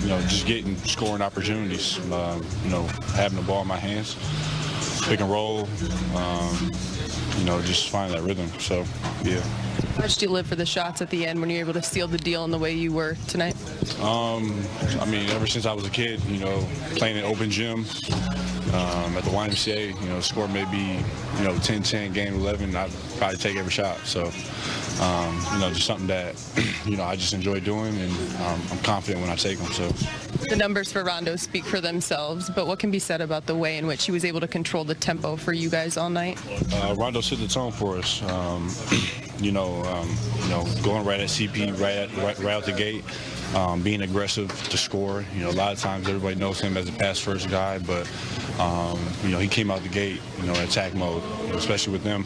just getting scoring opportunities, having the ball in my hands, pick and roll, just finding that rhythm. So, yeah. How much do you live for the shots at the end when you're able to seal the deal in the way you were tonight? Ever since I was a kid, playing in open gym at the YMCA, score maybe, 10-10, game 11, I'd probably take every shot. So, just something that, I just enjoy doing, and I'm confident when I take them. So. The numbers for Rondo speak for themselves, but what can be said about the way in which he was able to control the tempo for you guys all night? Rondo set the tone for us. Going right at CP, right out the gate, being aggressive to score. A lot of times everybody knows him as a pass-first guy, but he came out the gate, in attack mode, especially with them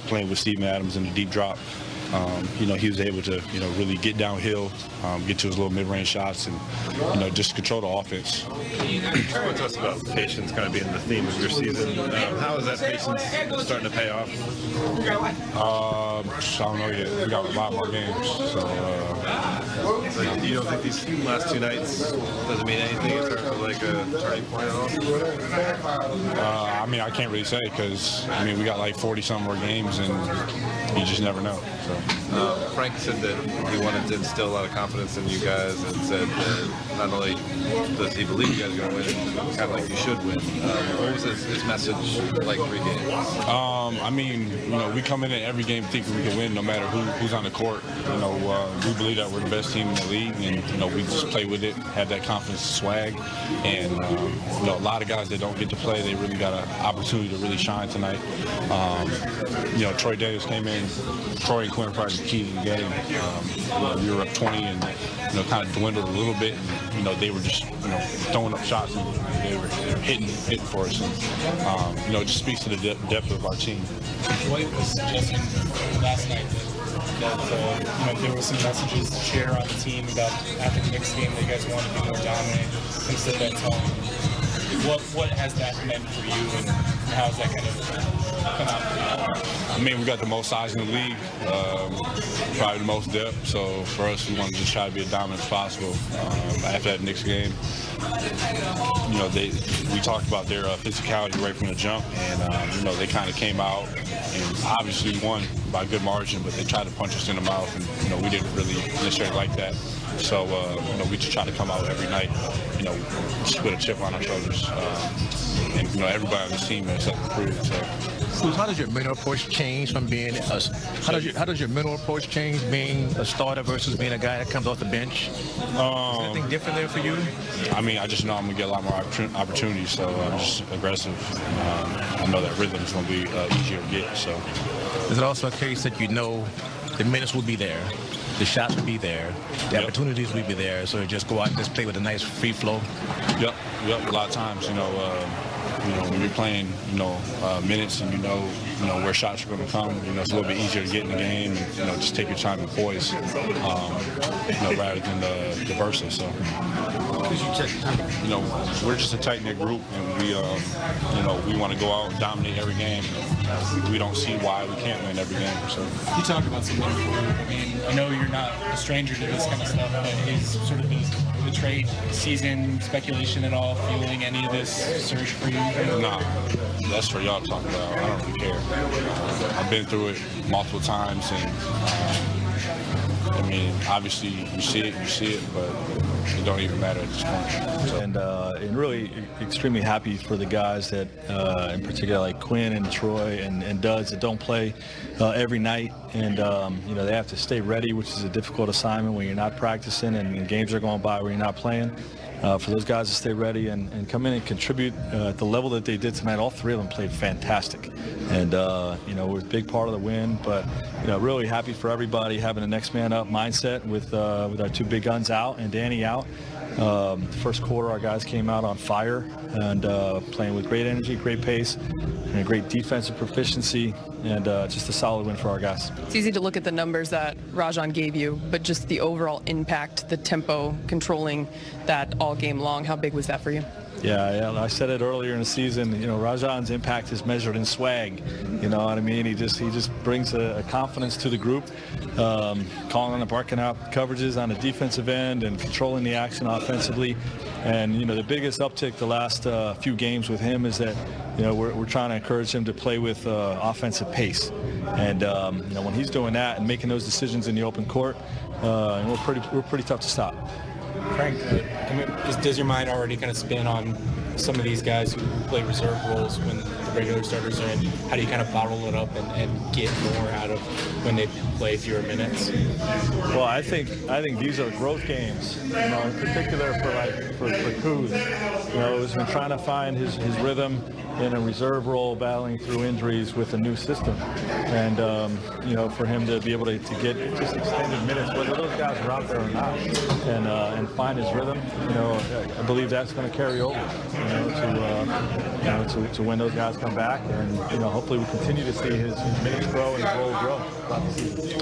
playing with Steven Adams in the deep drop. He was able to, really get downhill, get to his little mid-range shots, and, just control the offense. Talk to us about patience kind of being the theme of your season. How is that patience starting to pay off? I don't know yet. We got a lot more games. So, you don't think these last two nights doesn't mean anything in terms of like a turning point at all? I can't really say because, we got like 40-some more games, and you just never know. So. Frank said that he wanted to instill a lot of confidence in you guys, and said that not only does he believe you guys are going to win, but kind of like you should win. What was his message like pre-game? We come in every game thinking we can win no matter who's on the court. We believe that we're the best team in the league, and we just play with it, have that confidence, swag, and a lot of guys that don't get to play, they really got an opportunity to really shine tonight. Troy Davis came in. Troy and Quinn probably the key to the game. We were up 20 and kind of dwindled a little bit. And, they were just throwing up shots, and they were hitting for us. And it just speaks to the depth of our team. Dwight was suggesting last night that there were some messages to share on the team about after the Knicks game that you guys wanted to be more dominant and set that tone. What has that meant for you, and how has that kind of come out for you? We got the most size in the league, probably the most depth. So for us, we want to just try to be as dominant as possible. After that Knicks game, we talked about their physicality right from the jump, and they kind of came out and obviously won by a good margin, but they tried to punch us in the mouth, and we didn't really necessarily like that. So we just try to come out every night, just with a chip on our shoulders, and everybody on the team has something to prove. So. How does your mental approach change from being how does your mental approach change being a starter versus being a guy that comes off the bench? Is anything different there for you? I just know I'm gonna get a lot more opportunities, so I'm just aggressive. I know that rhythm is gonna be easier to get. So. Is it also a case that the minutes will be there, the shots will be there, the opportunities will be there, so just go out and just play with a nice free flow? Yep. A lot of times, when you're playing, minutes, and where shots are going to come, it's a little bit easier to get in the game, and just take your time and poise, rather than the versa. So, we're just a tight-knit group, and we want to go out and dominate every game. We don't see why we can't win every game. So you talk about some injury. I know you're not a stranger to this kind of stuff, but is sort of the trade season speculation at all fueling any of this surge for you? Nah, that's for y'all to talk about. I don't really care. I've been through it multiple times, and obviously you see it, but it don't even matter at this point. So. And really extremely happy for the guys that, in particular, like Quinn and Troy and Duds that don't play every night, and they have to stay ready, which is a difficult assignment when you're not practicing and games are going by where you're not playing. For those guys to stay ready and come in and contribute at the level that they did tonight. All three of them played fantastic, and it was a big part of the win. But really happy for everybody having a next man up mindset with our two big guns out and Danny out. First quarter, our guys came out on fire and playing with great energy, great pace, and a great defensive proficiency, and just a solid win for our guys. It's easy to look at the numbers that Rajon gave you, but just the overall impact, the tempo controlling that all game long. How big was that for you? Yeah, I said it earlier in the season. Rajan's impact is measured in swag. You know what I mean? He just brings a confidence to the group, calling and barking out coverages on the defensive end and controlling the action offensively. And the biggest uptick the last few games with him is that we're trying to encourage him to play with offensive pace. And when he's doing that and making those decisions in the open court, we're pretty tough to stop. Frank, does your mind already kind of spin on some of these guys who play reserve roles when the regular starters are in? How do you kind of bottle it up and get more out of when they play fewer minutes? Well, I think these are growth games. In particular for Kuz. He's been trying to find his rhythm in a reserve role, battling through injuries with a new system, and for him to be able to get just extended minutes, whether those guys are out there or not, and find his rhythm. I believe that's going to carry over. To when those guys come back, and hopefully we continue to see his minutes grow and his role grow.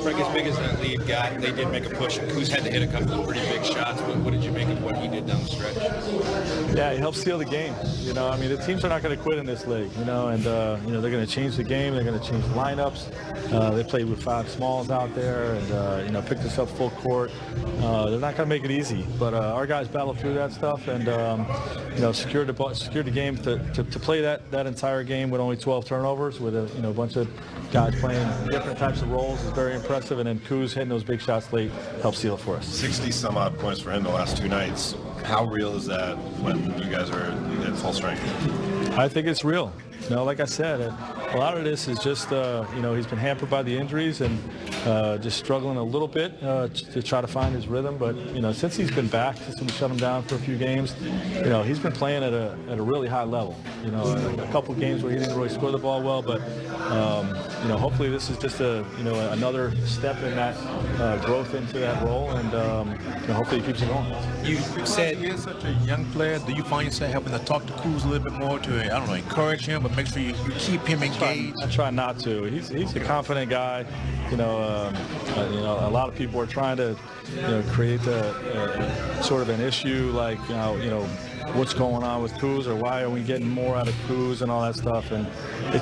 Frank, as big as that lead got, they did make a push. Kuz had to hit a couple of pretty big shots. What did you make of what he did down the stretch? Yeah, he helped steal the game. The teams are not going to quit in this league. And they're going to change the game. They're going to change lineups. They played with 5 smalls out there, and picked us up full court. They're not going to make it easy, but our guys battled through that stuff and secured the game to play that entire game with only 12 turnovers with a bunch of guys playing different types of roles is very impressive, and then Kuz hitting those big shots late helped seal it for us. 60 some odd points for him the last 2 nights. How real is that when you guys are at full strength? I think it's real. Like I said, a lot of this is just, he's been hampered by the injuries and just struggling a little bit to try to find his rhythm. But, since he's been back, since we shut him down for a few games, he's been playing at a really high level. A couple games where he didn't really score the ball well, but, hopefully this is just another step in that growth into that role, and hopefully he keeps it going. You said he is such a young player. Do you find yourself having to talk to Kuz a little bit more to, encourage him, but make sure you keep him engaged? I try not to. He's a confident guy. A lot of people are trying to, create sort of an issue like, what's going on with Kuz, or why are we getting more out of Kuz and all that stuff. And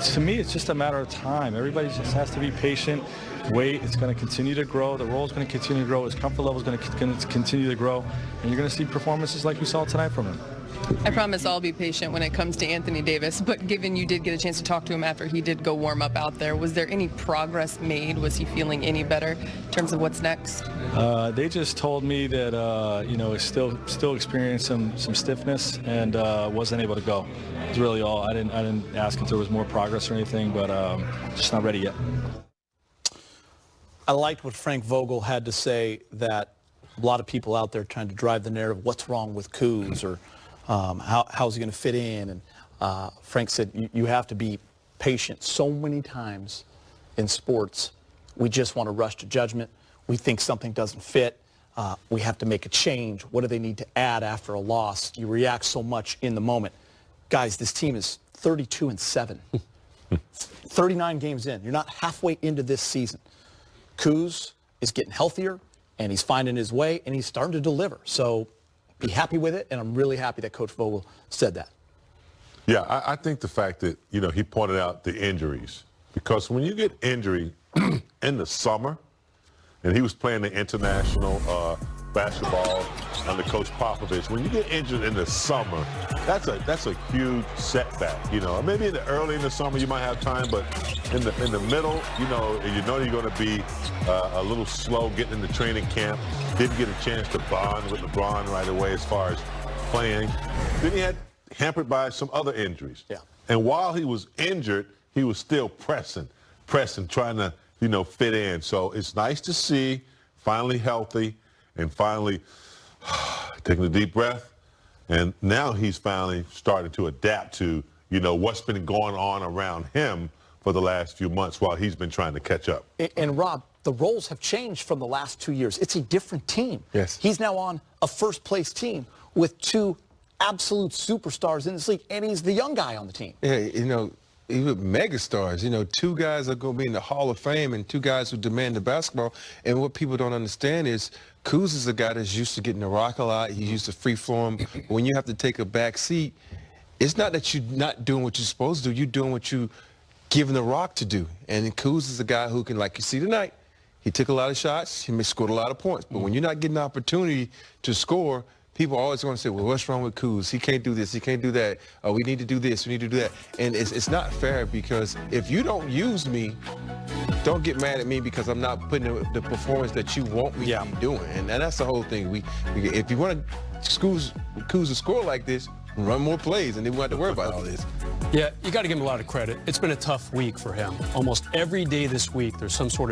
to me, it's just a matter of time. Everybody just has to be patient. Wait, it's going to continue to grow. The role is going to continue to grow. His comfort level is going to continue to grow. And you're going to see performances like we saw tonight from him. I promise I'll be patient when it comes to Anthony Davis, but given you did get a chance to talk to him after he did go warm up out there, was there any progress made? Was he feeling any better in terms of what's next? They just told me that, he's still experiencing some stiffness and wasn't able to go. That's really all. I didn't ask if there was more progress or anything, but just not ready yet. I liked what Frank Vogel had to say, that a lot of people out there trying to drive the narrative, what's wrong with Kuz, or how's he going to fit in? And Frank said, you have to be patient. So many times in sports, we just want to rush to judgment. We think something doesn't fit. We have to make a change. What do they need to add after a loss? You react so much in the moment. Guys, this team is 32-7. 39 games in. You're not halfway into this season. Kuz is getting healthier, and he's finding his way, and he's starting to deliver. So be happy with it, and I'm really happy that Coach Vogel said that. Yeah, I think the fact that, he pointed out the injuries. Because when you get injury in the summer, and he was playing the international basketball under Coach Popovich, when you get injured in the summer, that's a huge setback. Maybe early in the summer you might have time, but in the middle, you're going to be a little slow getting into training camp. Didn't get a chance to bond with LeBron right away as far as playing. Then he had hampered by some other injuries. Yeah. And while he was injured, he was still pressing, trying to, fit in. So it's nice to see finally healthy and finally taking a deep breath. And now he's finally starting to adapt to, what's been going on around him for the last few months while he's been trying to catch up. And Rob, the roles have changed from the last 2 years. It's a different team. Yes. He's now on a first-place team with 2 absolute superstars in this league, and he's the young guy on the team. Yeah, even megastars, 2 guys are going to be in the Hall of Fame and 2 guys who demand the basketball. And what people don't understand is Kuz is a guy that's used to getting the rock a lot. He's used to free flowing. But when you have to take a back seat, it's not that you're not doing what you're supposed to do. You're doing what you given the rock to do. And Kuz is a guy who can, like you see tonight, he took a lot of shots. He scored a lot of points. But when you're not getting the opportunity to score, people are always going to say, well, what's wrong with Kuz? He can't do this. He can't do that. We need to do this. We need to do that. And it's not fair, because if you don't use me, don't get mad at me because I'm not putting the performance that you want me to be doing. And that's the whole thing. If you want Kuz to score like this, run more plays, and then we won't have to worry about all this. Yeah, you got to give him a lot of credit. It's been a tough week for him. Almost every day this week, there's some sort of